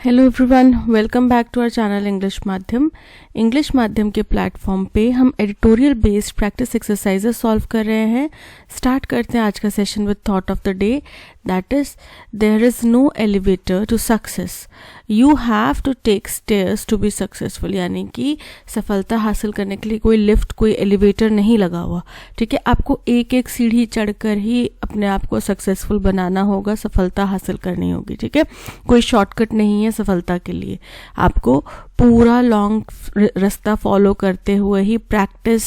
Hello everyone, welcome back to our channel English माध्यम के platform पे हम editorial based practice exercises solve कर रहे हैं। स्टार्ट करते हैं आज का session with thought of the day, that is there is no elevator to success, you have to take stairs to be successful. यानी कि सफलता हासिल करने के लिए कोई लिफ्ट, कोई एलिवेटर नहीं लगा हुआ। ठीक है, आपको एक एक सीढ़ी चढ़कर ही अपने आप को सक्सेसफुल बनाना होगा, सफलता हासिल करनी होगी। ठीक है, कोई शॉर्टकट नहीं है सफलता के लिए। आपको पूरा लॉन्ग रास्ता फॉलो करते हुए ही, प्रैक्टिस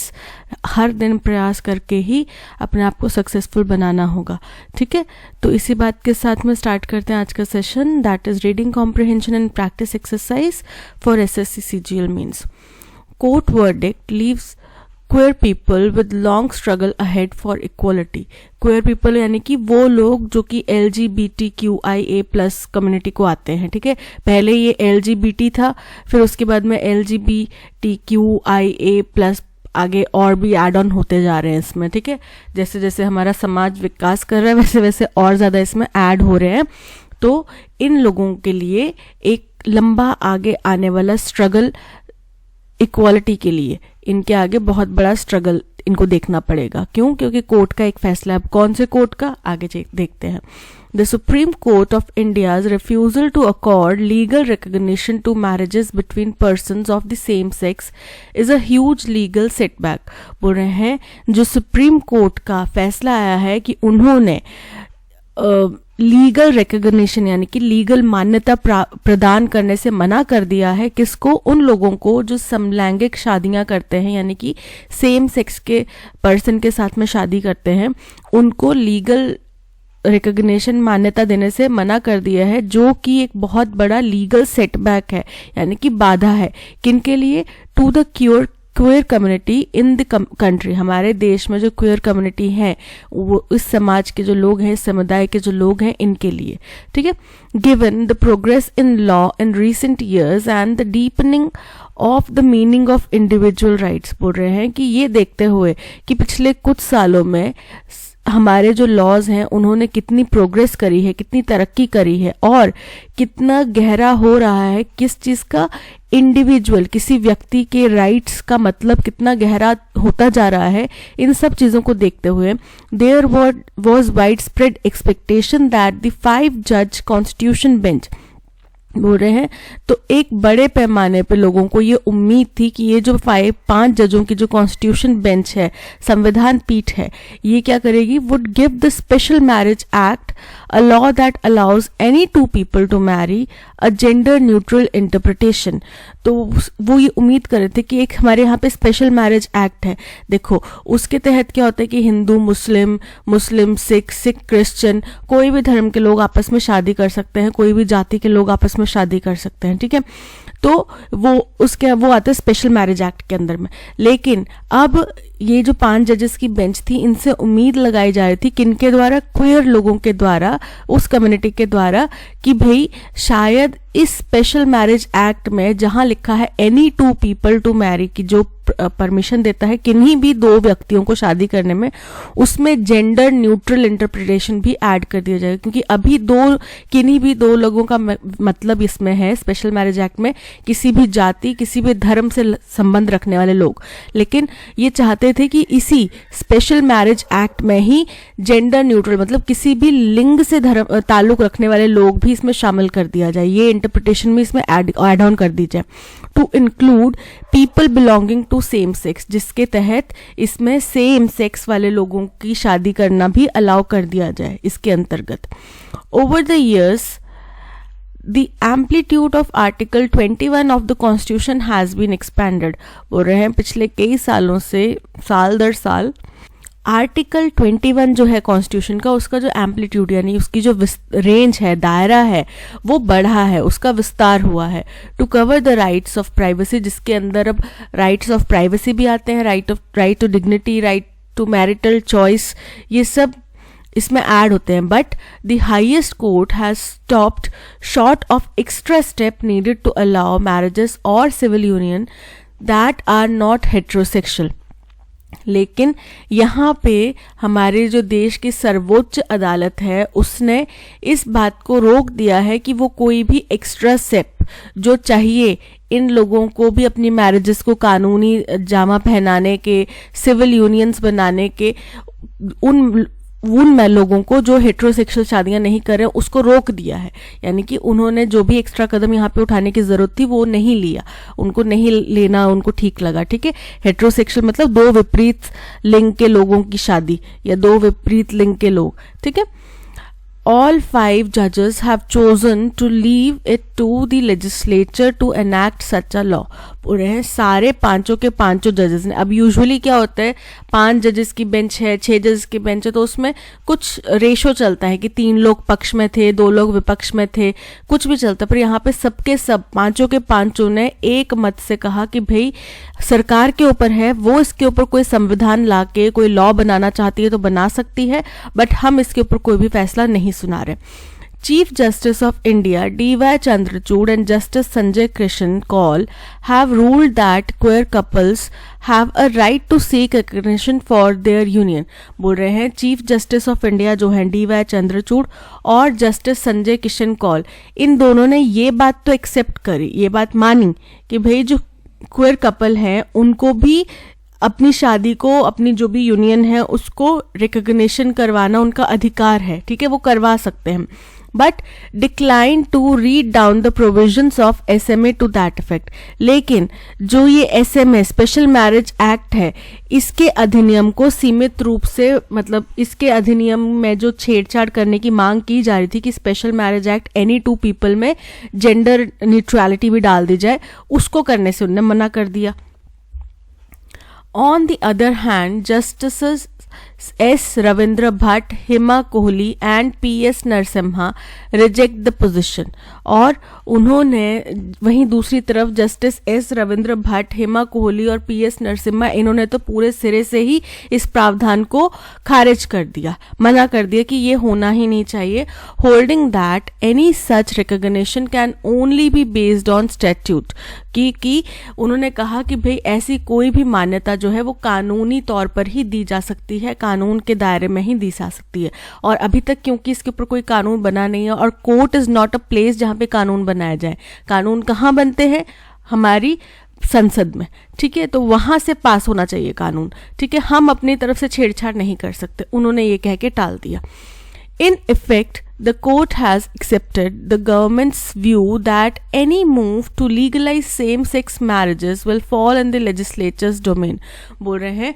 हर दिन प्रयास करके ही अपने आप को सक्सेसफुल बनाना होगा। ठीक है, तो इसी बात के साथ में स्टार्ट करते हैं आज का session, that is reading comprehension and practice exercise for SSC CGL means court verdict leaves queer people with long struggle ahead for equality. Queer people यानी कि वो लोग जो कि LGBTQIA+ कम्युनिटी को आते हैं। ठीक है, पहले ये LGBT था, फिर उसके बाद में LGBTQIA+ आगे और भी एड ऑन होते जा रहे हैं इसमें। ठीक है, जैसे जैसे हमारा समाज विकास कर रहा है वैसे वैसे और ज़्यादा इसमें ऐड हो रहे हैं। तो इन लोगों के लिए एक लंबा आगे आने वाला स्ट्रगल इक्वालिटी के लिए, इनके आगे बहुत बड़ा स्ट्रगल इनको देखना पड़ेगा। क्यों? क्योंकि कोर्ट का एक फैसला है। अब कौन से कोर्ट का, आगे देखते हैं। The Supreme Court of India's refusal to accord legal recognition to marriages between persons of the same sex is a huge legal setback। बोल रहे हैं जो सुप्रीम कोर्ट का फैसला आया है कि उन्होंने लीगल रिकग्निशन यानी कि लीगल मान्यता प्रदान करने से मना कर दिया है। किसको? उन लोगों को जो समलैंगिक शादियां करते हैं, यानी कि सेम सेक्स के पर्सन के साथ में शादी करते हैं, उनको लीगल रिकग्निशन मान्यता देने से मना कर दिया है, जो कि एक बहुत बड़ा लीगल सेटबैक है, यानी कि बाधा है। किनके लिए? To the queer community in the country. हमारे देश में जो क्वेयर कम्युनिटी है, वो इस समाज के जो लोग हैं, इस समुदाय के जो लोग हैं, इनके लिए। ठीक है, given the progress in law in recent years and the deepening of the meaning of individual rights. बोल रहे हैं कि ये देखते हुए कि पिछले कुछ सालों में हमारे जो लॉज हैं उन्होंने कितनी प्रोग्रेस करी है, कितनी तरक्की करी है, और कितना गहरा हो रहा है किस चीज़ का, इंडिविजुअल, किसी व्यक्ति के राइट्स का मतलब कितना गहरा होता जा रहा है। इन सब चीज़ों को देखते हुए there was wide spread expectation that the 5 जज कॉन्स्टिट्यूशन बेंच, बोल रहे हैं तो एक बड़े पैमाने पे लोगों को ये उम्मीद थी कि ये जो 5 जजों की जो कॉन्स्टिट्यूशन बेंच है, संविधान पीठ है, ये क्या करेगी? Would give the special marriage act a law that allows any 2 people to marry a gender neutral interpretation. तो वो ये उम्मीद कर रहे थे कि एक हमारे यहाँ पे स्पेशल मैरिज एक्ट है। देखो उसके तहत क्या होता है कि हिंदू, मुस्लिम, सिख क्रिश्चियन, कोई भी धर्म के लोग आपस में शादी कर सकते हैं, कोई भी जाति के लोग आपस में शादी कर सकते हैं। ठीक है, तो वो आता है स्पेशल मैरिज एक्ट के अंदर में। लेकिन अब ये जो 5 जजेस की बेंच थी, इनसे उम्मीद लगाई जा रही थी किनके द्वारा? क्वेयर लोगों के द्वारा, उस कम्युनिटी के द्वारा, कि भाई शायद इस स्पेशल मैरिज एक्ट में जहां लिखा है एनी 2 पीपल टू मैरी, की जो परमिशन देता है किन्हीं भी 2 व्यक्तियों को शादी करने में, उसमें जेंडर न्यूट्रल इंटरप्रिटेशन भी ऐड कर दिया जाएगा। क्योंकि अभी किन्हीं भी 2 लोगों का मतलब इसमें है स्पेशल मैरिज एक्ट में, किसी भी जाति, किसी भी धर्म से संबंध रखने वाले लोग। लेकिन ये चाहते थे कि इसी स्पेशल मैरिज एक्ट में ही जेंडर न्यूट्रल, मतलब किसी भी लिंग से ताल्लुक रखने वाले लोग भी इसमें शामिल कर दिया जाए, ये इंटरप्रिटेशन में इसमें ऐड ऑन कर दी जाए। To include people belonging to same sex, जिसके तहत इसमें सेम सेक्स वाले लोगों की शादी करना भी अलाउ कर दिया जाए इसके अंतर्गत। Over the years The amplitude of Article 21 of the Constitution has been expanded। बोल रहे हैं पिछले कई सालों से, साल दर साल, आर्टिकल 21 जो है कॉन्स्टिट्यूशन का, उसका जो एम्पलीट्यूड यानी उसकी जो रेंज है, दायरा है, वो बढ़ा है, उसका विस्तार हुआ है। To cover the rights of privacy, जिसके अंदर अब राइट्स ऑफ प्राइवेसी भी आते हैं, right to dignity, right to marital choice, ये सब इसमें ऐड होते हैं। But the highest court has stopped short of extra step needed to allow marriages और civil union that are not heterosexual. लेकिन यहाँ पे हमारे जो देश की सर्वोच्च अदालत है उसने इस बात को रोक दिया है कि वो कोई भी एक्स्ट्रा स्टेप जो चाहिए इन लोगों को भी अपनी मैरिजेस को कानूनी जामा पहनाने के, सिविल यूनियंस बनाने के, उन लोगों को जो हेट्रोसेक्सुअल शादियां नहीं कर रहे उसको रोक दिया है। यानी कि उन्होंने जो भी एक्स्ट्रा कदम यहाँ पे उठाने की जरूरत थी वो नहीं लिया, उनको नहीं लेना उनको ठीक लगा। ठीक है, हेट्रोसेक्सुअल मतलब दो विपरीत लिंग के लोगों की शादी या दो विपरीत लिंग के लोग। ठीक है, all 5 judges have chosen to leave it to the legislature to enact such a law। पूरे हैं सारे पांचों के पांचों जजेस ने। अब यूजुअली क्या होता है, 5 जजेस की बेंच है, 6 जजेस की बेंच है, तो उसमें कुछ रेशो चलता है कि 3 लोग पक्ष में थे, 2 लोग विपक्ष में थे, कुछ भी चलता। पर यहाँ पे सबके सब पांचों के पांचों ने एक मत से कहा कि भाई सरकार के ऊपर है, वो इसके ऊपर कोई संविधान ला के कोई लॉ बनाना चाहती है तो बना सकती है, बट हम इसके ऊपर कोई भी फैसला नहीं सुना रहे। Chief Justice of India D.Y. Chandrachud and Justice Sanjay Kishan Kaul have ruled that queer couples have a right to seek recognition for their union। बोल रहे हैं चीफ जस्टिस ऑफ इंडिया जो हैं D.Y. चंद्रचूड़ और जस्टिस संजय किशन कौल, इन दोनों ने ये बात तो एक्सेप्ट करी, ये बात मानी कि भाई जो क्वेयर कपल हैं उनको भी अपनी शादी को, अपनी जो भी यूनियन है उसको रिकॉग्निशन करवाना उनका अधिकार है। ठीक है, वो करवा सकते हैं, but decline to read down the provisions of SMA to that effect. लेकिन जो ये SMA स्पेशल मैरिज एक्ट है, इसके अधिनियम को सीमित रूप से, मतलब इसके अधिनियम में जो छेड़छाड़ करने की मांग की जा रही थी कि special marriage act any 2 people में जेंडर न्यूट्रलिटी भी डाल दी जाए, उसको करने से उन्होंने मना कर दिया। On the other hand, Justices S. Ravindra Bhatt, Hema Kohli and P.S. Narasimha reject the position। और उन्होंने वहीं दूसरी तरफ जस्टिस एस रविंद्र भट्ट, हेमा कोहली और पीएस नरसिम्हा, इन्होंने तो पूरे सिरे से ही इस प्रावधान को खारिज कर दिया, मना कर दिया कि ये होना ही नहीं चाहिए। Holding that any such recognition can only be based on statute, कि उन्होंने कहा कि भाई ऐसी कोई भी मान्यता जो है वो कानूनी तौर पर ही दी जा सकती है, कानून के दायरे में ही दी जा सकती है। और अभी तक क्योंकि इसके ऊपर कोई कानून बना नहीं है, और court is not a place जहां पे कानून बनाया जाए। कानून कहाँ बनते हैं? हमारी संसद में। ठीक है, तो वहां से पास होना चाहिए कानून। ठीक है, हम अपनी तरफ से छेड़छाड़ नहीं कर सकते। उन्होंने ये कह के टाल दिया। In effect, the court has accepted the government's view that any move to legalize same-sex marriages will fall in the legislature's domain। बोल रहे हैं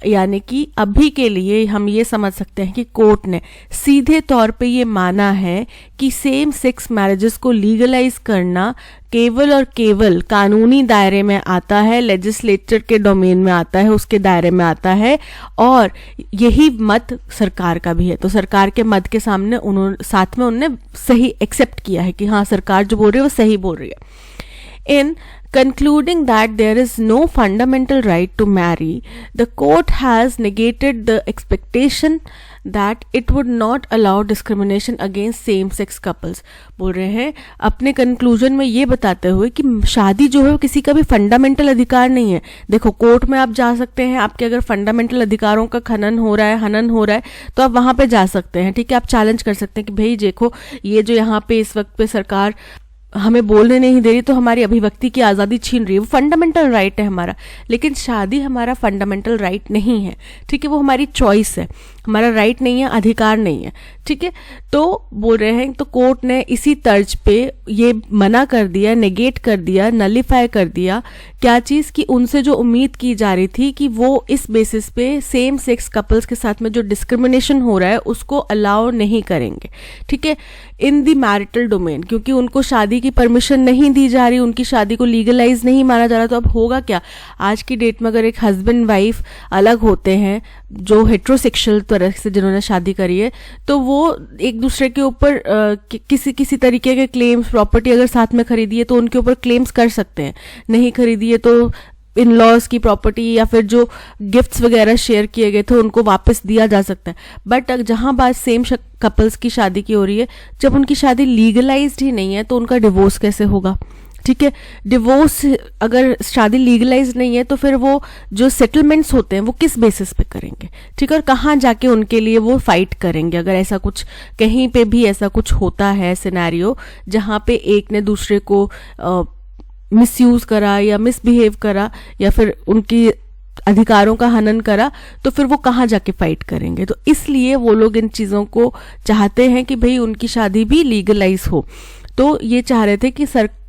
यानी कि अभी के लिए हम ये समझ सकते हैं कि कोर्ट ने सीधे तौर पे ये माना है कि सेम सेक्स मैरिजेस को लीगलाइज करना केवल और केवल कानूनी दायरे में आता है, लेजिस्लेचर के डोमेन में आता है, उसके दायरे में आता है, और यही मत सरकार का भी है। तो सरकार के मत के सामने उन्होंने साथ में उन्होंने सही एक्सेप्ट किया है कि हाँ सरकार जो बोल रही है वो सही बोल रही है। इन concluding that there is no fundamental right to marry, the court has negated the expectation that it would not allow discrimination against same-sex couples। बोल रहे हैं अपने कंक्लूजन में ये बताते हुए कि शादी जो है वो किसी का भी फंडामेंटल अधिकार नहीं है। देखो, कोर्ट में आप जा सकते हैं, आपके अगर फंडामेंटल अधिकारों का हनन हो रहा है तो आप वहां पे जा सकते हैं। ठीक है, आप चैलेंज कर सकते हैं कि भाई देखो ये जो यहाँ पे इस वक्त पे सरकार हमें बोलने नहीं दे रही तो हमारी अभिव्यक्ति की आज़ादी छीन रही है, वो फंडामेंटल राइट है हमारा। लेकिन शादी हमारा फंडामेंटल राइट नहीं है। ठीक है, वो हमारी चॉइस है, हमारा राइट नहीं है, अधिकार नहीं है। ठीक है, तो बोल रहे हैं तो कोर्ट ने इसी तर्ज पे ये मना कर दिया, नेगेट कर दिया, नलिफाई कर दिया क्या चीज़ कि उनसे जो उम्मीद की जा रही थी कि वो इस बेसिस पे सेम सेक्स कपल्स के साथ में जो डिस्क्रिमिनेशन हो रहा है उसको अलाउ नहीं करेंगे। ठीक है, इन द मैरिटल डोमेन, क्योंकि उनको शादी की परमिशन नहीं दी जा रही, उनकी शादी को लीगलाइज नहीं माना जा रहा। तो अब होगा क्या? आज की डेट में अगर एक हस्बैंड वाइफ अलग होते हैं जो हेट्रोसेक्सुअल तरह से जिन्होंने शादी करी है, तो वो एक दूसरे के ऊपर किसी तरीके के क्लेम्स, प्रॉपर्टी अगर साथ में खरीदी है तो उनके ऊपर क्लेम्स कर सकते हैं, नहीं खरीदी है तो इन लॉज की प्रॉपर्टी या फिर जो गिफ्ट्स वगैरह शेयर किए गए थे उनको वापस दिया जा सकता है। बट जहां बात सेम कपल्स की शादी की हो रही है, जब उनकी शादी लीगलाइज्ड ही नहीं है तो उनका डिवोर्स कैसे होगा? ठीक है। डिवोर्स, अगर शादी लीगलाइज नहीं है तो फिर वो जो सेटलमेंट्स होते हैं वो किस बेसिस पे करेंगे, ठीक है, और कहाँ जाके उनके लिए वो फाइट करेंगे अगर ऐसा कुछ कहीं पे भी ऐसा कुछ होता है सिनेरियो जहाँ पे एक ने दूसरे को मिसयूज करा या मिसबिहेव करा या फिर उनकी अधिकारों का हनन करा, तो फिर वो कहाँ जाके फाइट करेंगे। तो इसलिए वो लोग इन चीज़ों को चाहते हैं कि भाई उनकी शादी भी लीगलाइज हो। तो ये चाह रहे थे कि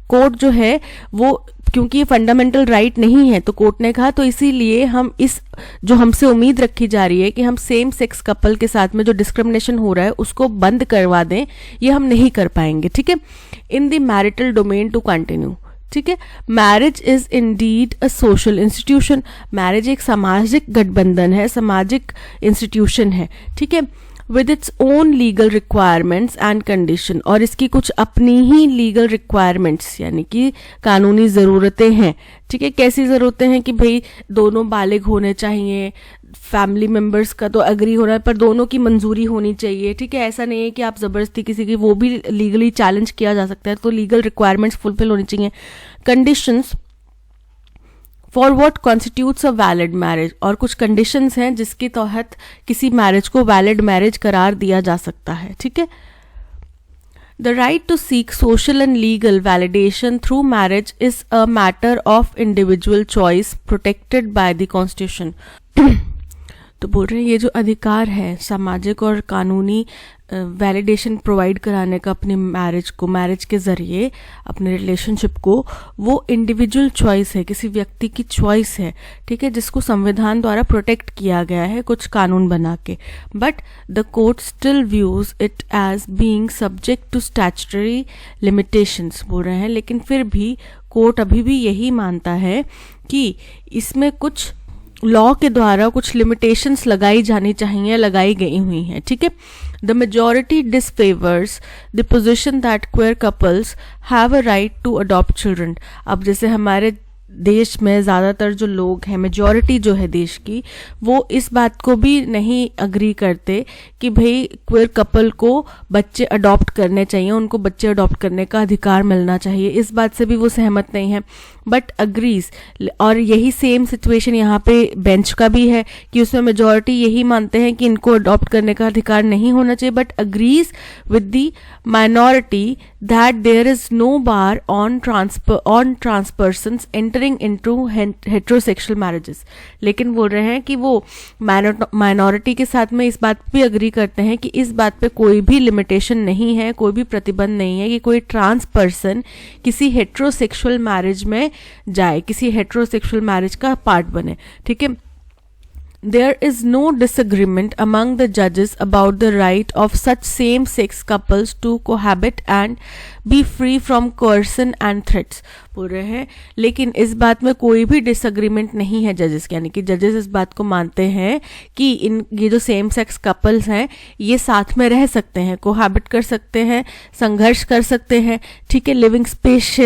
कोर्ट जो है वो, क्योंकि ये फंडामेंटल राइट नहीं है, तो कोर्ट ने कहा तो इसीलिए हम इस जो हमसे उम्मीद रखी जा रही है कि हम सेम सेक्स कपल के साथ में जो डिस्क्रिमिनेशन हो रहा है उसको बंद करवा दें, ये हम नहीं कर पाएंगे, ठीक है। In the marital domain to continue, ठीक है। Marriage is indeed a social institution, marriage एक सामाजिक गठबंधन है, सामाजिक इंस्टीट्यूशन है, ठीक है, with its own legal requirements and condition, और इसकी कुछ अपनी ही लीगल रिक्वायरमेंट्स यानी कि कानूनी ज़रूरतें हैं, ठीक है। कैसी ज़रूरतें हैं कि भाई दोनों बालिग होने चाहिए, फैमिली मेंबर्स का तो एग्री होना है पर दोनों की मंजूरी होनी चाहिए, ठीक है। ऐसा नहीं है कि आप ज़बरदस्ती किसी की, वो भी लीगली चैलेंज किया जा सकता है, तो लीगल रिक्वायरमेंट्स फुलफिल होनी चाहिए। Conditions for what constitutes a valid marriage, और कुछ कंडीशंस हैं जिसके तहत किसी मैरिज को वैलिड मैरिज करार दिया जा सकता है, ठीक है। The right to seek social and legal validation through marriage is a matter of individual choice protected by the Constitution. तो बोल रहे हैं ये जो अधिकार है सामाजिक और कानूनी वैलिडेशन प्रोवाइड कराने का अपनी मैरिज को, मैरिज के ज़रिए अपने रिलेशनशिप को, वो इंडिविजुअल चॉइस है, किसी व्यक्ति की चॉइस है, ठीक है, जिसको संविधान द्वारा प्रोटेक्ट किया गया है कुछ कानून बना के। But the court still views it as being subject to statutory limitations, बोल रहे हैं, लेकिन फिर भी कोर्ट अभी भी यही मानता है कि इसमें कुछ लॉ के द्वारा कुछ लिमिटेशंस लगाई जानी चाहिए, लगाई गई हुई हैं, ठीक है। The majority disfavours the position that queer couples have a right to adopt children. अब जैसे हमारे देश में ज़्यादातर जो लोग हैं, मेजॉरिटी जो है देश की, वो इस बात को भी नहीं अग्री करते कि भाई क्वेयर कपल को बच्चे अडॉप्ट करने चाहिए, उनको बच्चे अडॉप्ट करने का अधिकार मिलना चाहिए, इस बात से भी वो सहमत नहीं है, बट अग्रीज। और यही सेम सिचुएशन यहाँ पे बेंच का भी है कि उसमें मेजॉरिटी यही मानते हैं कि इनको अडॉप्ट करने का अधिकार नहीं होना चाहिए, but agrees with the minority that there is no bar on transpersons entering into heterosexual marriages. लेकिन बोल रहे हैं कि वो माइनॉरिटी के साथ में इस बात पे अग्री करते हैं कि इस बात पे कोई भी लिमिटेशन नहीं है, कोई भी प्रतिबंध नहीं है कि कोई ट्रांस पर्सन किसी हेट्रोसेक्सुअल मैरिज में जाए, किसी हेट्रोसेक्सुअल मैरिज का पार्ट बने, ठीक है। There is no disagreement among the judges about the right of such same-sex couples to cohabit and be free from coercion and threats. बोल रहे हैं, लेकिन इस बात में कोई भी डिसएग्रीमेंट नहीं है जजेस, यानी कि जजेस इस बात को मानते हैं कि ये जो सेम सेक्स कपल्स हैं ये साथ में रह सकते हैं, कोहाबिट कर सकते हैं, संघर्ष कर सकते हैं, ठीक है, लिविंग स्पेस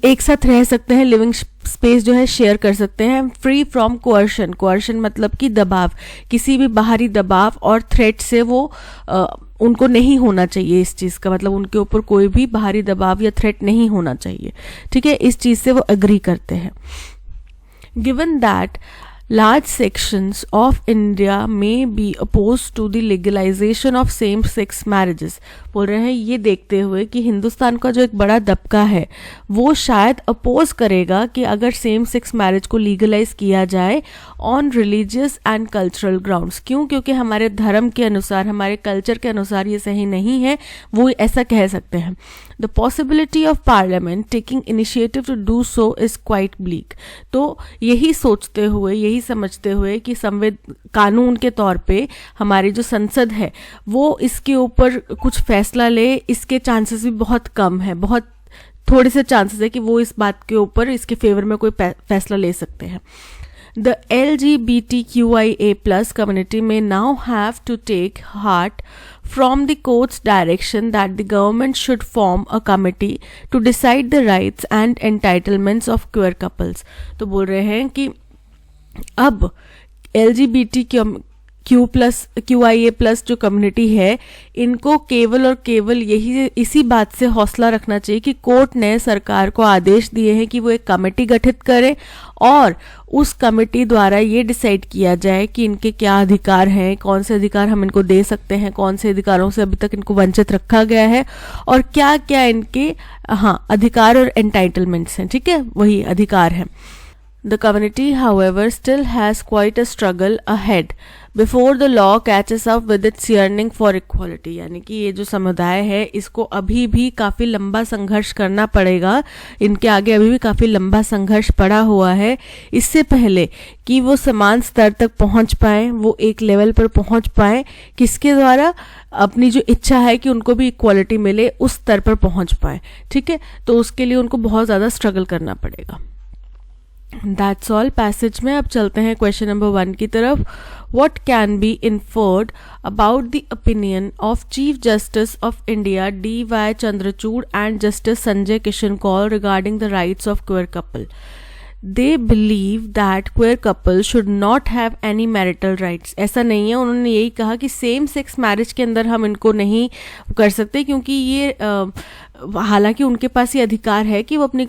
एक साथ रह सकते हैं, लिविंग स्पेस जो है शेयर कर सकते हैं, फ्री फ्रॉम कोअर्शन, कोअर्शन मतलब कि दबाव, किसी भी बाहरी दबाव और थ्रेट से वो उनको नहीं होना चाहिए, इस चीज़ का मतलब उनके ऊपर कोई भी बाहरी दबाव या थ्रेट नहीं होना चाहिए, ठीक है, इस चीज़ से वो एग्री करते हैं। Given that large sections of India may be opposed to the legalization of same-sex marriages. बोल रहे हैं ये देखते हुए कि हिंदुस्तान का जो एक बड़ा दबका है वो शायद अपोज करेगा कि अगर सेम सेक्स मैरिज को लीगलाइज किया जाए on religious and cultural grounds. क्यों? क्योंकि हमारे धर्म के अनुसार, हमारे कल्चर के अनुसार ये सही नहीं है, वो ऐसा कह सकते हैं। The possibility of parliament taking initiative to do so is quite bleak. तो यही सोचते हुए, यही समझते हुए कि कानून के तौर पे हमारी जो संसद है वो इसके ऊपर कुछ फैसला ले, इसके चांसेस भी बहुत कम है, बहुत थोड़े से चांसेस है कि वो इस बात के ऊपर, इसके फेवर में कोई फैसला ले सकते हैं। The LGBTQIA+ community may now have to take heart from the court's direction that the government should form a committee to decide the rights and entitlements of queer couples. तो बोल रहे हैं कि अब LGBT QIA+ जो community है, इनको केवल और केवल इसी बात से हौसला रखना चाहिए कि कोर्ट ने सरकार को आदेश दिए हैं कि वो एक कमेटी गठित करें और उस कमेटी द्वारा ये डिसाइड किया जाए कि इनके क्या अधिकार हैं, कौन से अधिकार हम इनको दे सकते हैं, कौन से अधिकारों से अभी तक इनको वंचित रखा गया है और क्या क्या इनके अधिकार और एंटाइटलमेंट्स हैं। ठीक है, वही अधिकार हैं। The community, however, still has quite a struggle ahead before the law catches up with its yearning for equality। यानी कि ये जो समुदाय है, इसको अभी भी काफ़ी लंबा संघर्ष करना पड़ेगा, इनके आगे अभी भी काफ़ी लंबा संघर्ष पड़ा हुआ है इससे पहले कि वो समान स्तर तक पहुंच पाएँ, वो एक लेवल पर पहुंच पाएँ किसके द्वारा, अपनी जो इच्छा है कि उनको भी इक्वालिटी मिले उस स्तर पर पहुंच पाएँ। ठीक है, तो उसके लिए उनको बहुत ज़्यादा स्ट्रगल करना पड़ेगा। दैट्स ऑल पैसेज में। अब चलते हैं क्वेश्चन नंबर 1 की तरफ। What can be inferred about the opinion of chief justice of India DY Chandrachud and justice Sanjay Kishan Kaul regarding the rights of queer couple? They believe that queer couples should not have any marital rights। ऐसा नहीं है, उन्होंने यही कहा कि same sex marriage के अंदर हम इनको नहीं कर सकते क्योंकि ये हालांकि उनके पास ये अधिकार है कि वो अपनी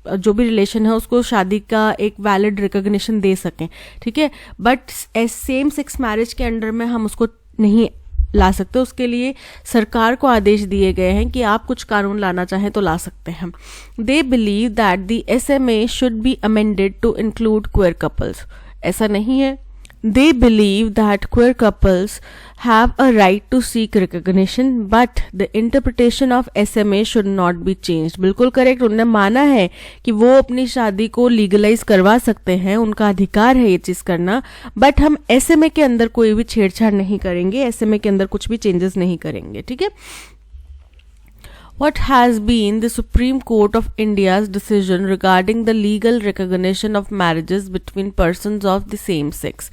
जो भी रिलेशन है उसको शादी का एक वैलिड रिकॉग्निशन दे सकें। ठीक है, बट सेम सेक्स मैरिज के अंडर में हम उसको नहीं ला सकते, उसके लिए सरकार को आदेश दिए गए हैं कि आप कुछ कानून लाना चाहें तो ला सकते हैं। They believe that the SMA should be amended to include queer couples. ऐसा नहीं है। They believe that queer couples have a right to seek recognition but the interpretation of SMA should not be changed. बिल्कुल correct, उन्होंने माना है कि वो अपनी शादी को लीगलाइज करवा सकते हैं, उनका अधिकार है ये चीज़ करना, बट हम SMA के अंदर कोई भी छेड़छाड़ नहीं करेंगे, SMA के अंदर कुछ भी चेंजेस नहीं करेंगे। ठीक है। What has been the Supreme Court of India's decision regarding the legal recognition of marriages between persons of the same sex?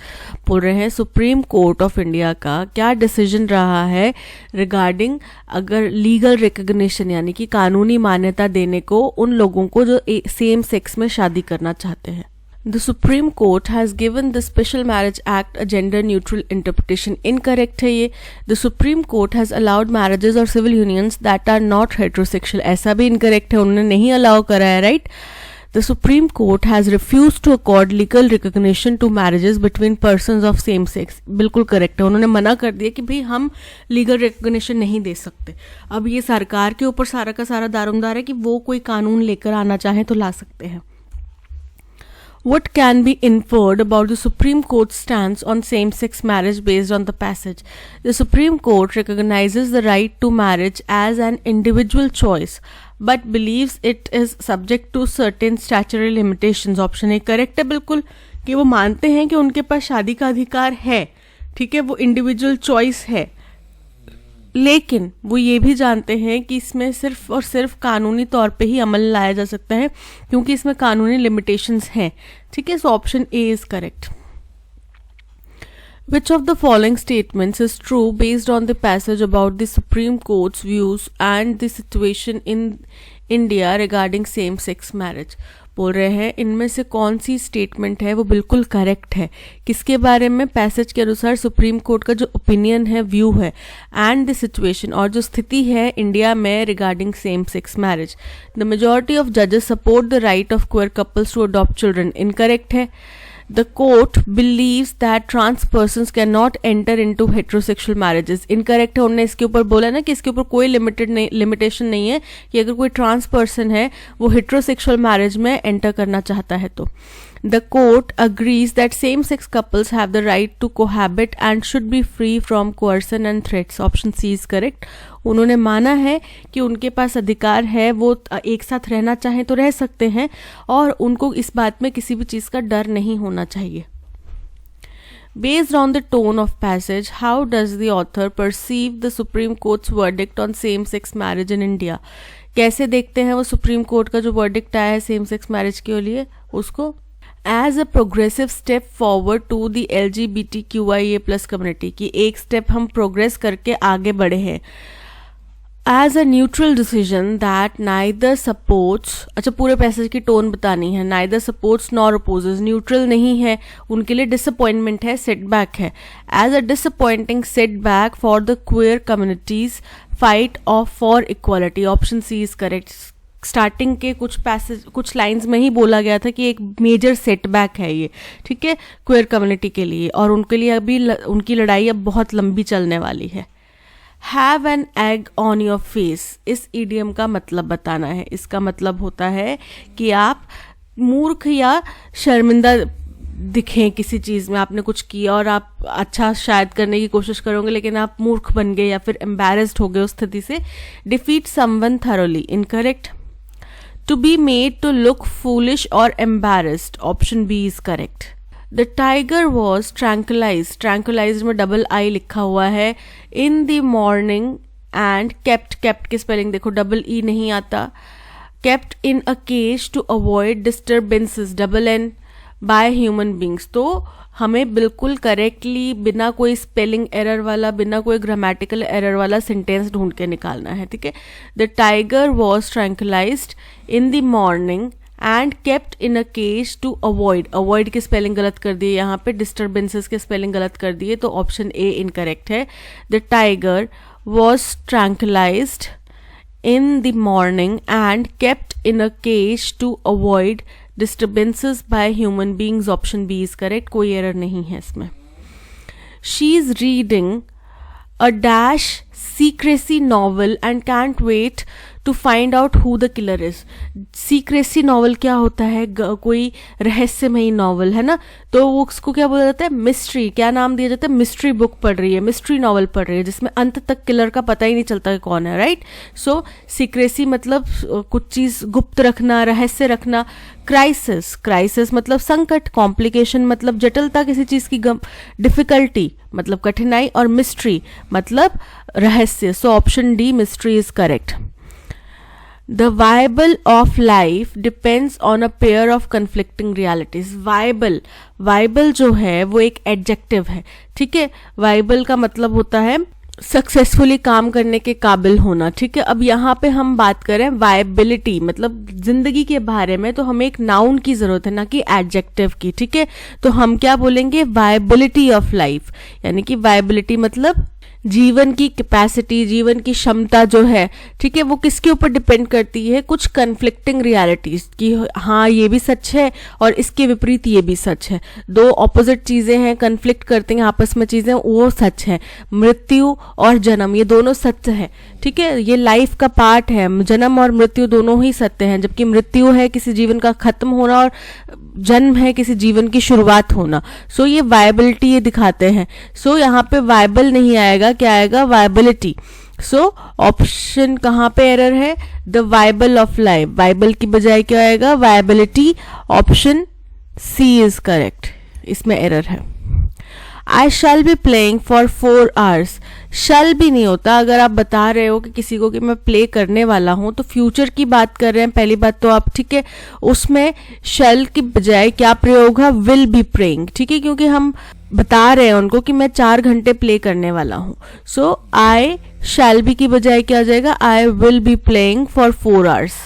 बोल रहे हैं सुप्रीम कोर्ट ऑफ इंडिया का क्या डिसीजन रहा है रिगार्डिंग अगर लीगल रिकग्निशन यानी कि कानूनी मान्यता देने को उन लोगों को जो सेम सेक्स में शादी करना चाहते हैं। The Supreme Court has given the Special Marriage Act a gender neutral interpretation। Incorrect है ये। The Supreme Court has allowed marriages or civil unions that are not heterosexual। ऐसा भी incorrect है, उन्होंने नहीं अलाउ करा है, right? The Supreme Court has refused to accord legal recognition to marriages between persons of same sex। बिल्कुल correct है, उन्होंने मना कर दिया कि भाई हम लीगल रिकग्निशन नहीं दे सकते। अब ये सरकार के ऊपर सारा का सारा दारोमदार है कि वो कोई कानून लेकर आना चाहे तो ला सकते हैं। What can be inferred about the Supreme Court's stance on same-sex marriage based on the passage? The Supreme Court recognizes the right to marriage as an individual choice, but believes it is subject to certain statutory limitations। Option A correct है बिल्कुल, कि वो मानते हैं कि उनके पास शादी का अधिकार है, ठीक है, वो इंडिविजुअल चॉइस है, लेकिन वो ये भी जानते हैं कि इसमें सिर्फ और सिर्फ कानूनी तौर पे ही अमल लाया जा सकता है क्योंकि इसमें कानूनी लिमिटेशंस हैं। ठीक है, so option A is correct. Which of the following statements is true based on the passage about the Supreme Court's views and the situation in India regarding same-sex marriage? बोल रहे हैं इनमें से कौन सी स्टेटमेंट है वो बिल्कुल करेक्ट है, किसके बारे में? पैसेज के अनुसार सुप्रीम कोर्ट का जो ओपिनियन है, व्यू है, एंड द सिचुएशन और जो स्थिति है इंडिया में regarding same sex marriage. The majority of जजेस support the right of queer couples to adopt children. Incorrect है। The court believes that trans persons cannot enter into heterosexual marriages। Incorrect है, उन्होंने इसके ऊपर बोला ना कि इसके ऊपर कोई लिमिटेशन नहीं है कि अगर कोई ट्रांस पर्सन है वो हेट्रोसेक्सुअल मैरिज में एंटर करना चाहता है तो। The court agrees that same-sex couples have the right to cohabit and should be free from coercion and threats। Option C is correct। उन्होंने माना है कि उनके पास अधिकार है, वो एक साथ रहना चाहें तो रह सकते हैं और उनको इस बात में किसी भी चीज़ का डर नहीं होना चाहिए। Based on the tone of passage, how does the author perceive the Supreme Court's verdict on same-sex marriage in India? कैसे देखते हैं वो सुप्रीम कोर्ट का जो वर्डिक्ट आया है सेम सेक्स मैरिज के लिए उसको? As a progressive step forward to the LGBTQIA+ community, की एक स्टेप हम प्रोग्रेस करके आगे बढ़े हैं। As a neutral decision that neither supports, अच्छा पूरे पैसेज की टोन बतानी है, neither supports nor opposes, neutral नहीं है, उनके लिए डिसअपॉइंटमेंट है, सेटबैक है। As a disappointing setback for the queer community's fight of for equality, option C is correct. Starting के कुछ लाइंस में ही बोला गया था कि एक मेजर सेटबैक है ये, ठीक है, क्वेयर कम्युनिटी के लिए, और उनके लिए अभी उनकी लड़ाई अब बहुत लंबी चलने वाली है। Have an egg on your face, इस इडियम का मतलब बताना है। इसका मतलब होता है कि आप मूर्ख या शर्मिंदा दिखें किसी चीज़ में, आपने कुछ किया और आप अच्छा शायद करने की कोशिश करोगे लेकिन आप मूर्ख बन गए या फिर एम्बैरेस्ड हो गए उस स्थिति से। Defeat someone thoroughly, incorrect. To be made to look foolish और embarrassed, option B is correct. The tiger was tranquillised, tranquillised में डबल आई लिखा हुआ है, in the morning and kept, kept की स्पेलिंग देखो डबल ई नहीं आता, kept in a cage to avoid disturbances, double N, by human beings. तो हमें बिल्कुल करेक्टली बिना कोई स्पेलिंग एरर वाला, बिना कोई ग्रामेटिकल एरर वाला सेंटेंस ढूंढ के निकालना है, ठीक है। The tiger was tranquillised in the morning and kept in a cage to avoid, avoid की स्पेलिंग गलत कर दिए यहाँ पे, डिस्टर्बेंसेस की स्पेलिंग गलत कर दिए, तो ऑप्शन ए इनकरेक्ट है। The tiger was tranquillised in the morning and kept in a cage to avoid disturbances by human beings, option B is correct, कोई एरर नहीं है इसमें। She is reading a dash secrecy novel and can't wait to find out who the killer is. Secrecy novel क्या होता है, कोई रहस्यमयी novel है ना, तो वो उसको क्या बोला जाता है, मिस्ट्री, क्या नाम दिया जाता है, मिस्ट्री बुक पढ़ रही है, मिस्ट्री नॉवल पढ़ रही है जिसमें अंत तक किलर का पता ही नहीं चलता कि कौन है, राइट। सो सीक्रेसी मतलब कुछ चीज गुप्त रखना, रहस्य रखना। क्राइसिस, क्राइसिस मतलब संकट, कॉम्प्लिकेशन मतलब जटिलता किसी चीज की, डिफिकल्टी मतलब कठिनाई, और मिस्ट्री मतलब रहस्य। सो option D mystery is correct. The viable of life depends on a pair of conflicting realities. Viable, viable जो है वो एक एडजेक्टिव है, ठीक है। viable का मतलब होता है सक्सेसफुली काम करने के काबिल होना, ठीक है। अब यहाँ पे हम बात करें वायबिलिटी मतलब जिंदगी के बारे में, तो हमें एक नाउन की जरूरत है ना कि एडजेक्टिव की, ठीक है। तो हम क्या बोलेंगे, वायबिलिटी ऑफ लाइफ, यानी कि वायबिलिटी मतलब जीवन की कैपेसिटी, जीवन की क्षमता जो है, ठीक है, वो किसके ऊपर डिपेंड करती है, कुछ कन्फ्लिक्टिंग रियलिटीज की, हाँ ये भी सच है और इसके विपरीत ये भी सच है, दो ऑपोजिट चीजें हैं, कन्फ्लिक्ट करती हैं आपस में चीजें, वो सच है। मृत्यु और जन्म ये दोनों सत्य है, ठीक है, ये लाइफ का पार्ट है, जन्म और मृत्यु दोनों ही सत्य हैं, जबकि मृत्यु है किसी जीवन का खत्म होना और जन्म है किसी जीवन की शुरुआत होना। सो ये वायबिलिटी ये दिखाते हैं। सो यहाँ पे वायबल नहीं आएगा, क्या आएगा, वायबिलिटी। सो ऑप्शन कहाँ पे एरर है, the viable of life, viable की बजाय क्या आएगा, viability, option C is correct, इसमें एरर है। I shall be playing for 4 hours, shall भी नहीं होता अगर आप बता रहे हो कि किसी को कि मैं प्ले करने वाला हूं, तो फ्यूचर की बात कर रहे हैं पहली बात तो आप, ठीक है, उसमें शैल की बजाय क्या प्रयोग है, विल बी प्लेइंग, ठीक है, क्योंकि हम बता रहे हैं उनको कि मैं 4 घंटे प्ले करने वाला हूं। सो आई शैल बी की बजाय क्या आ जाएगा, I will be playing for 4 hours.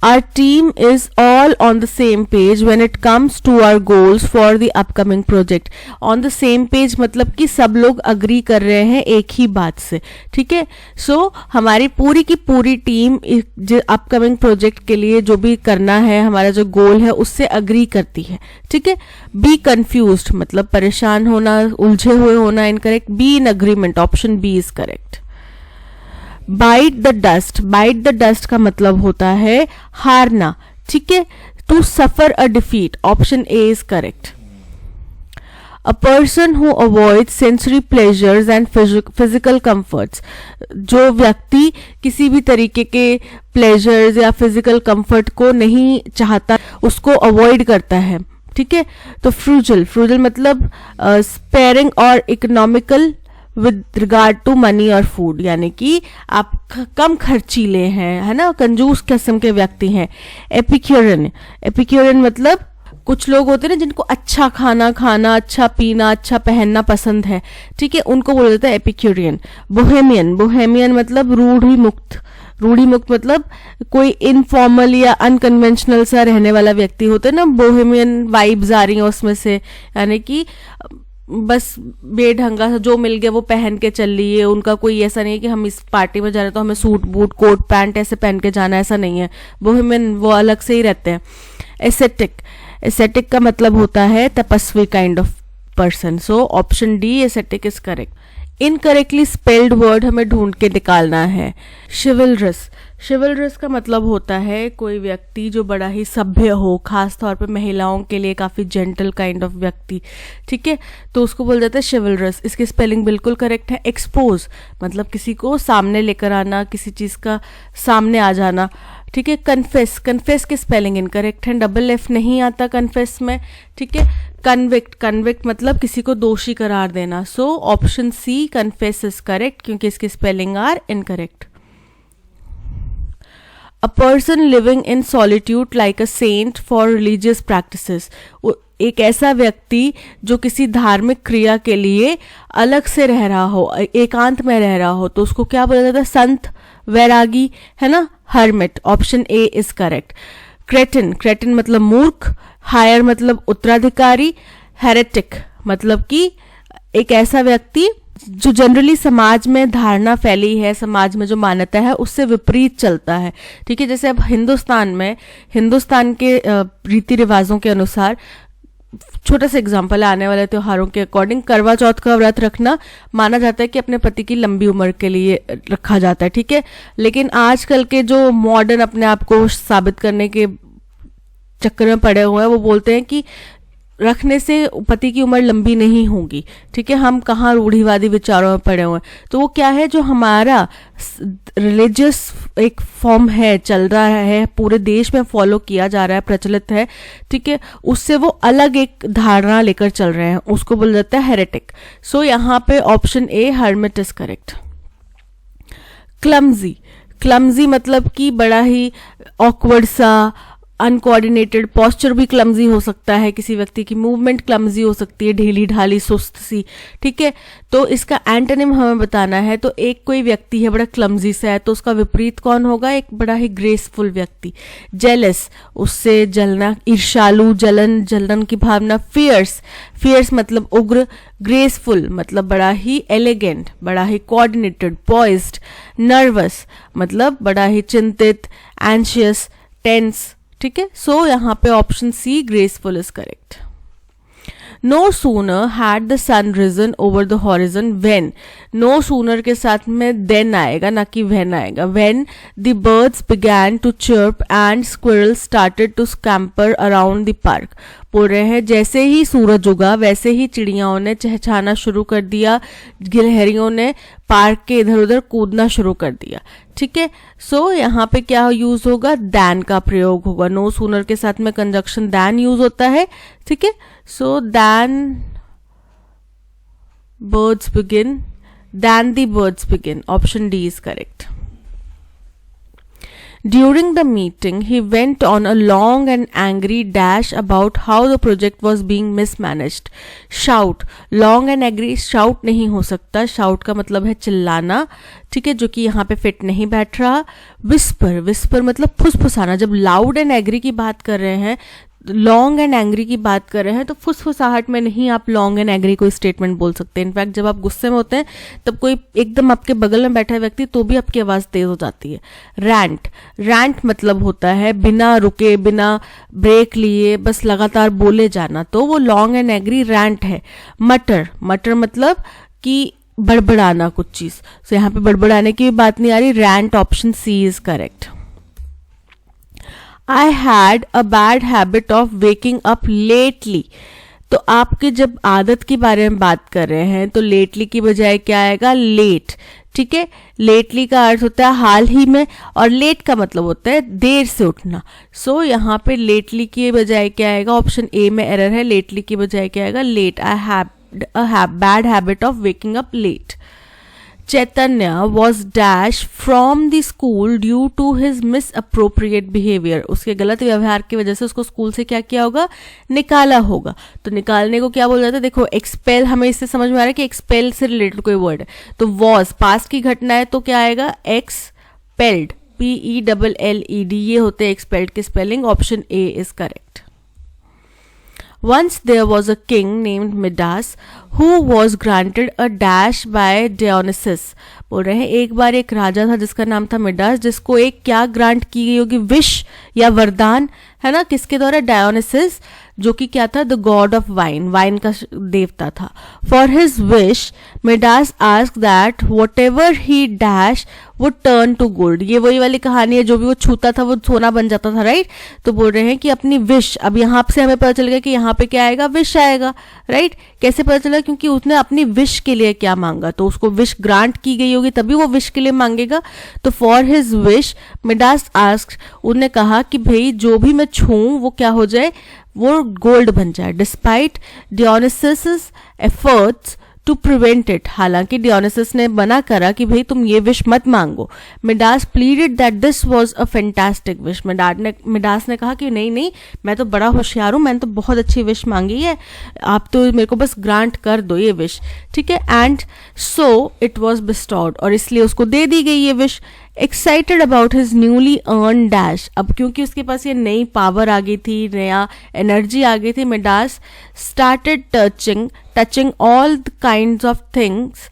Our team is all on the same page when it comes to our goals for the upcoming project. On the same page मतलब कि सब लोग अग्री कर रहे हैं एक ही बात से, ठीक है। सो हमारी पूरी की पूरी टीम अपकमिंग प्रोजेक्ट के लिए जो भी करना है, हमारा जो गोल है उससे अग्री करती है, ठीक है। बी कंफ्यूज्ड मतलब परेशान होना, उलझे हुए होना, incorrect. B in agreement, option B is correct. Bite the dust, bite the dust का मतलब होता है हारना, ठीक है। To suffer a defeat, option A is correct. A person who avoid sensory pleasures and physical comforts, जो व्यक्ति किसी भी तरीके के प्लेजर्स या फिजिकल कंफर्ट को नहीं चाहता, उसको अवॉइड करता है, ठीक है। तो फ्रूजल, फ्रूजल मतलब स्पेयरिंग और economical with regard to money और फूड, यानी कि आप कम खर्चीले हैं, है ना, कंजूस किस्म के व्यक्ति हैं। एपिक्यूरियन, एपिक्यूरियन मतलब कुछ लोग होते हैं ना जिनको अच्छा खाना खाना, अच्छा पीना, अच्छा पहनना पसंद है, ठीक है, उनको बोला जाता है एपिक्यूरियन। बोहेमियन, बोहेमियन मतलब रूढ़ी मुक्त, रूढ़ी मुक्त मतलब कोई इनफॉर्मल या अनकन्वेंशनल सा रहने वाला व्यक्ति होता है ना, बोहेमियन वाइब्स आ रही हैं उसमें से, यानी कि बस बेढंगा सा जो मिल गया वो पहन के चल रही है। उनका कोई ऐसा नहीं है कि हम इस पार्टी में जा रहे हैं तो हमें सूट बूट कोट पैंट ऐसे पहन के जाना, ऐसा नहीं है। बोहेमियन वो अलग से ही रहते हैं। एसेटिक, एसेटिक का मतलब होता है तपस्वी kind of person. So option D ascetic is correct. Incorrectly spelled word हमें ढूंढ के निकालना है। शिवलरस, शिवलरस का मतलब होता है कोई व्यक्ति जो बड़ा ही सभ्य हो, खास तौर पे महिलाओं के लिए काफी जेंटल काइंड ऑफ व्यक्ति, ठीक है, तो उसको बोल जाता है शिवलरस। इसकी स्पेलिंग बिल्कुल करेक्ट है। एक्सपोज मतलब किसी को सामने लेकर आना, किसी चीज का सामने आ जाना, ठीक है। कन्फेस, कन्फेस की स्पेलिंग इनकरेक्ट है, डबल एफ नहीं आता कन्फेस में, ठीक है। कन्विक्ट, कन्विक्ट मतलब किसी को दोषी करार देना। So option C confess is correct क्योंकि इसकी spelling are incorrect. A person living in solitude like a saint for religious practices, एक ऐसा व्यक्ति जो किसी धार्मिक क्रिया के लिए अलग से रह रहा हो, एकांत में रह रहा हो, तो उसको क्या बोला जाता है? संत, वैरागी, है ना, hermit. Option A is correct. Creatine, creatine मतलब मूर्ख, हायर मतलब उत्तराधिकारी, हेरेटिक मतलब कि एक ऐसा व्यक्ति जो जनरली समाज में धारणा फैली है, समाज में जो मान्यता है उससे विपरीत चलता है, ठीक है। जैसे अब हिंदुस्तान में, हिंदुस्तान के रीति रिवाजों के अनुसार, छोटा सा एग्जांपल, आने वाले त्योहारों के अकॉर्डिंग करवा चौथ का व्रत रखना माना जाता है कि अपने पति की लंबी उम्र के लिए रखा जाता है, ठीक है। लेकिन आजकल के जो मॉडर्न अपने आप को साबित करने के चक्कर में पड़े हुए हैं, वो बोलते हैं कि रखने से पति की उम्र लंबी नहीं होगी, ठीक है। हम कहाँ रूढ़िवादी विचारों में पड़े हुए हैं। तो वो क्या है, जो हमारा रिलीजियस एक फॉर्म है, चल रहा है, पूरे देश में फॉलो किया जा रहा है, प्रचलित है, ठीक है, उससे वो अलग एक धारणा लेकर चल रहे हैं, उसको बोला जाता है हेरेटिक। सो यहाँ पे option A hermit is correct. Clumsy, clumsy मतलब कि बड़ा ही ऑकवर्ड सा, अनकोऑर्डिनेटेड, पॉस्चर भी क्लमजी हो सकता है, किसी व्यक्ति की मूवमेंट क्लमजी हो सकती है, ढीली ढाली, सुस्त सी, ठीक है। तो इसका एंटोनिम हमें बताना है, तो एक कोई व्यक्ति है बड़ा क्लमजी सा है, तो उसका विपरीत कौन होगा? एक बड़ा ही ग्रेसफुल व्यक्ति। जेलस, उससे जलना, ईर्ष्यालु, जलन, जलन की भावना। फियर्स, फियर्स मतलब उग्र। ग्रेसफुल मतलब बड़ा ही एलिगेंट, बड़ा ही कोऑर्डिनेटेड, पॉइज्ड। नर्वस मतलब बड़ा ही चिंतित, एंशियस, टेंस, ठीक है। सो यहाँ पे option C graceful is correct. No sooner had the sun risen over the horizon when, no sooner के साथ में देन आएगा, ना कि व्हेन आएगा। When the birds began to chirp and squirrel started to scamper around the park, बोल रहे हैं जैसे ही सूरज उगा वैसे ही चिड़ियाओं ने चहचहाना शुरू कर दिया, गिलहरियों ने पार्क के इधर उधर कूदना शुरू कर दिया, ठीक है। सो यहाँ पे क्या यूज होगा? दैन का प्रयोग होगा। नो सूनर के साथ में कंजक्शन दैन यूज होता है, ठीक है। So than birds begin, than the birds begin. Option D is correct. During the meeting, he went on a long and angry dash about how the project was being mismanaged. Shout, long and angry, shout नहीं हो सकता, shout का मतलब है चिल्लाना, ठीक है, जो कि यहाँ पे फिट नहीं बैठ रहा। Whisper, whisper मतलब फुसफुसाना, जब loud and angry की बात कर रहे हैं, लॉन्ग एंड एंग्री की बात कर रहे हैं, तो फुसफुसाहट में नहीं आप लॉन्ग एंड एंग्री कोई स्टेटमेंट बोल सकते हैं। इनफैक्ट जब आप गुस्से में होते हैं तब कोई एकदम आपके बगल में बैठा व्यक्ति तो भी आपकी आवाज तेज हो जाती है। रैंट, रैंट मतलब होता है बिना रुके, बिना ब्रेक लिए बस लगातार बोले जाना, तो वो लॉन्ग एंड एंग्री रैंट है। मटर, मटर मतलब कि बड़बड़ाना कुछ चीज, तो यहाँ पे बड़बड़ाने की बात नहीं आ रही। Rant option C is correct. I had a bad habit of waking up lately. तो आपके जब आदत के बारे में बात कर रहे हैं तो लेटली की बजाय क्या आएगा? लेट, ठीक है। लेटली का अर्थ होता है हाल ही में, और लेट का मतलब होता है देर से उठना। सो यहाँ पे लेटली की बजाय क्या आएगा? ऑप्शन ए में एरर है, लेटली की बजाय क्या आएगा? Late. I have a bad habit of waking up late. Chaitanya was dashed from the school due to his misappropriate behavior. उसके गलत व्यवहार की वजह से उसको स्कूल से क्या किया होगा, निकाला होगा. तो निकालने को क्या बोला जाता है, देखो एक्सपेल, हमें इससे समझ में आ रहा है कि एक्सपेल से रिलेटेड कोई वर्ड है. तो वॉज पास्ट की घटना है तो क्या आएगा, एक्सपेल्ड, PELLED, ये होते हैं एक्सपेल्ड के spelling. Option A is correct. Once there was a king named Midas who was granted a dash by Dionysus. बोल रहे हैं एक बार एक राजा था जिसका नाम था मिडास, जिसको एक क्या ग्रांट की गई होगी, विश या वरदान, है ना, किसके द्वारा, डायोनिसिस, जो कि क्या था, the god of wine, wine का देवता था. For his wish Midas asked that whatever he dash would turn to gold. ये वही वाली कहानी है, जो भी वो छूता था वो सोना बन जाता था, राइट. तो बोल रहे हैं कि अपनी विश, अब यहाँ से हमें पता चल गया कि यहाँ पे क्या आएगा, विश आएगा, राइट. कैसे पता चला, क्योंकि उसने अपनी विश के लिए क्या मांगा, तो उसको विश ग्रांट की गई होगी तभी वो विश के लिए मांगेगा. तो for his wish Midas asked, उन्होंने कहा कि भाई जो भी मैं छूऊं वो क्या हो जाए, वो गोल्ड बन जाए. Despite Dionysus efforts to prevent it, हालांकि डियोनिसस ने मना करा कि भाई तुम ये विश मत मांगो. Midas pleaded that this was a fantastic wish. Midas ने कहा कि नहीं नहीं, मैं तो बड़ा होशियार हूं, मैंने तो बहुत अच्छी विश मांगी है, आप तो मेरे को बस ग्रांट कर दो ये विश, ठीक है. एंड सो इट वॉज बिस्टॉर्ड, और इसलिए उसको दे दी गई ये wish. Excited about his newly earn dash, अब क्योंकि उसके पास ये नई पावर आ गई थी, नया एनर्जी आ गई थी, Midas started touching all the kinds of things,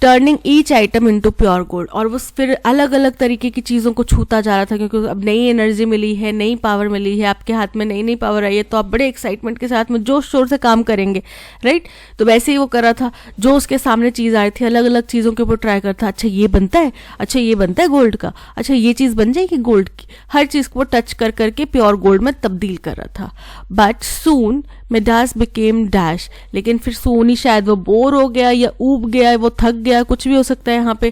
turning each item into pure gold. और वो फिर अलग अलग तरीके की चीज़ों को छूता जा रहा था, क्योंकि अब नई एनर्जी मिली है, नई पावर मिली है, आपके हाथ में नई नई पावर आई है, तो आप बड़े एक्साइटमेंट के साथ में जोश शोर से काम करेंगे, राइट. तो वैसे ही वो कर रहा था, जो उसके सामने चीज़ आई थी अलग अलग चीज़ों के ऊपर ट्राई करता, अच्छा ये बनता है, अच्छा ये बनता है गोल्ड का, अच्छा ये चीज़ बन जाएगी गोल्ड की, हर चीज़ को वो टच कर करके प्योर गोल्ड में तब्दील कर रहा था. But soon Midas became dash, लेकिन फिर सोनी शायद वो बोर हो गया या ऊब गया, वो थक गया, कुछ भी हो सकता है यहाँ पे.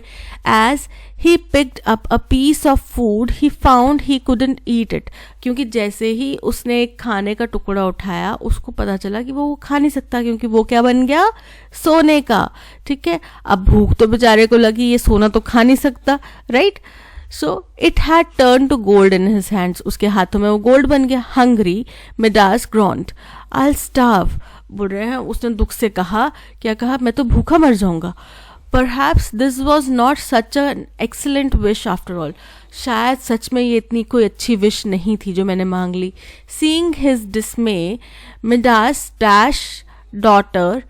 As he picked up a piece of food he found he couldn't eat it, क्योंकि जैसे ही उसने एक खाने का टुकड़ा उठाया उसको पता चला कि वो खा नहीं सकता, क्योंकि वो क्या बन गया, सोने का, ठीक है. अब भूख तो बेचारे को लगी, ये सोना तो खा नहीं सकता, right. So it had turn to gold in his hands, उसके हाथों में वो गोल्ड बन गया. Hungry Midas grunt, I will starve, बोल रहे हैं उसने दुख से कहा, क्या कहा, मैं तो भूखा मर जाऊंगा. Perhaps this was not such an excellent wish after all, शायद सच में ये इतनी कोई अच्छी विश नहीं थी जो मैंने मांग ली. Seeing his dismay Midas dash daughter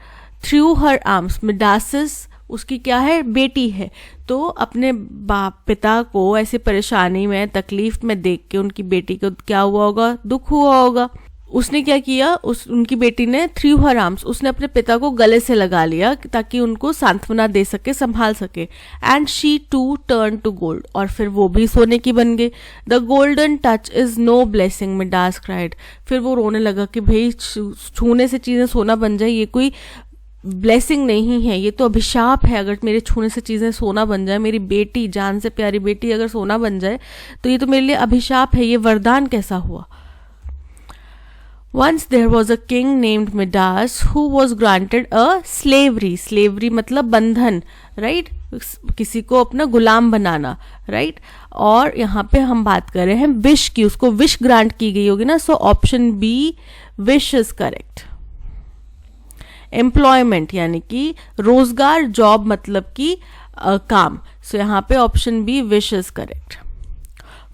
through her arms, Midas's उसकी क्या है, बेटी है, तो अपने बाप पिता को ऐसे परेशानी में तकलीफ में देख के उनकी बेटी को क्या हुआ होगा, दुख हुआ होगा. उसने क्या किया, उनकी बेटी ने थ्रू हर आर्म्स, उसने अपने पिता को गले से लगा लिया ताकि उनको सांत्वना दे सके, संभाल सके. And she too turn to gold, और फिर वो भी सोने की बन गई. The golden touch is no blessing Midas cried, फिर वो रोने लगा कि भाई छूने से चीजें सोना बन जाए ये कोई ब्लेसिंग नहीं है, ये तो अभिशाप है. अगर मेरे छूने से चीजें सोना बन जाए, मेरी बेटी, जान से प्यारी बेटी अगर सोना बन जाए तो ये तो मेरे लिए अभिशाप है, ये वरदान कैसा हुआ. Once there was a king named Midas who was granted a slavery. Slavery मतलब बंधन, right? किसी को अपना गुलाम बनाना, right? और यहाँ पे हम बात कर रहे हैं विश की, उसको विश ग्रांट की गई होगी ना, so option B wish is correct. Employment यानी कि रोजगार, जॉब मतलब कि काम, सो यहाँ पे option B wish is correct.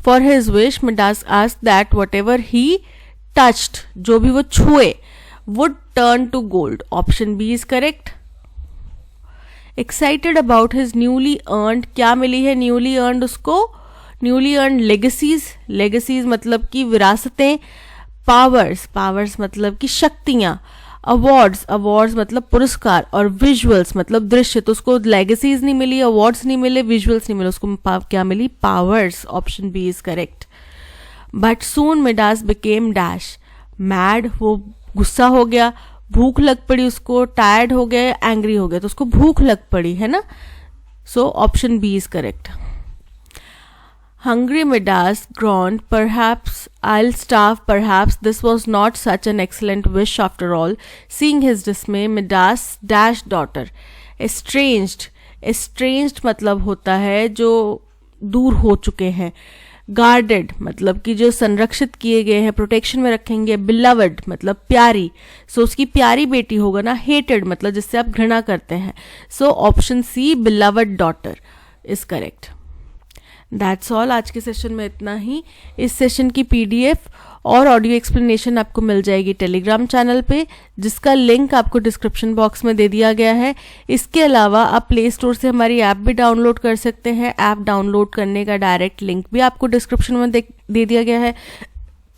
For his wish Midas asked that whatever he touched, जो भी वो छुए, would turn to gold, option B is correct. Excited about his newly earned, क्या मिली है न्यूली अर्नड उसको, न्यूली अर्नड लेगेसीज, लेगेसीज मतलब कि विरासतें. पावर्स, पावर्स मतलब कि शक्तियां. अवार्ड्स, अवार्ड्स मतलब पुरस्कार. और विजुअल्स मतलब दृश्य, तो उसको लेगेसीज नहीं मिली, अवार्ड्स नहीं मिले, विजुअल्स नहीं मिले, उसको क्या मिली, powers, option B is correct. But soon Midas became dash mad, वो गुस्सा हो गया, भूख लग पड़ी उसको, टायर्ड हो गया, एंग्री हो गया, तो उसको भूख लग पड़ी, है ना, so option B is correct. Hungry Midas groaned, perhaps I'll starve, perhaps this was not such an excellent wish after all. Seeing his dismay, Midas' dashed daughter, estranged estranged मतलब होता है जो दूर हो चुके हैं, गार्डेड मतलब कि जो संरक्षित किए गए हैं, प्रोटेक्शन में रखेंगे, बिलवड मतलब प्यारी, सो उसकी प्यारी बेटी होगा ना, हेटेड मतलब जिससे आप घृणा करते हैं, so option C beloved daughter is correct. That's all, आज के सेशन में इतना ही। इस सेशन की पीडीएफ और ऑडियो एक्सप्लेनेशन आपको मिल जाएगी टेलीग्राम चैनल पे, जिसका लिंक आपको डिस्क्रिप्शन बॉक्स में दे दिया गया है। इसके अलावा आप प्ले स्टोर से हमारी ऐप भी डाउनलोड कर सकते हैं। ऐप डाउनलोड करने का डायरेक्ट लिंक भी आपको डिस्क्रिप्शन में दे दिया गया है।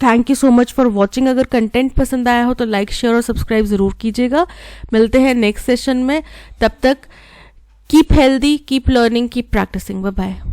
Thank you so much for watching. अगर कंटेंट पसंद आया हो तो लाइक, शेयर और सब्सक्राइब ज़रूर कीजिएगा। मिलते हैं नेक्स्ट सेशन में, तब तक keep healthy, keep learning, keep practising. Bye bye.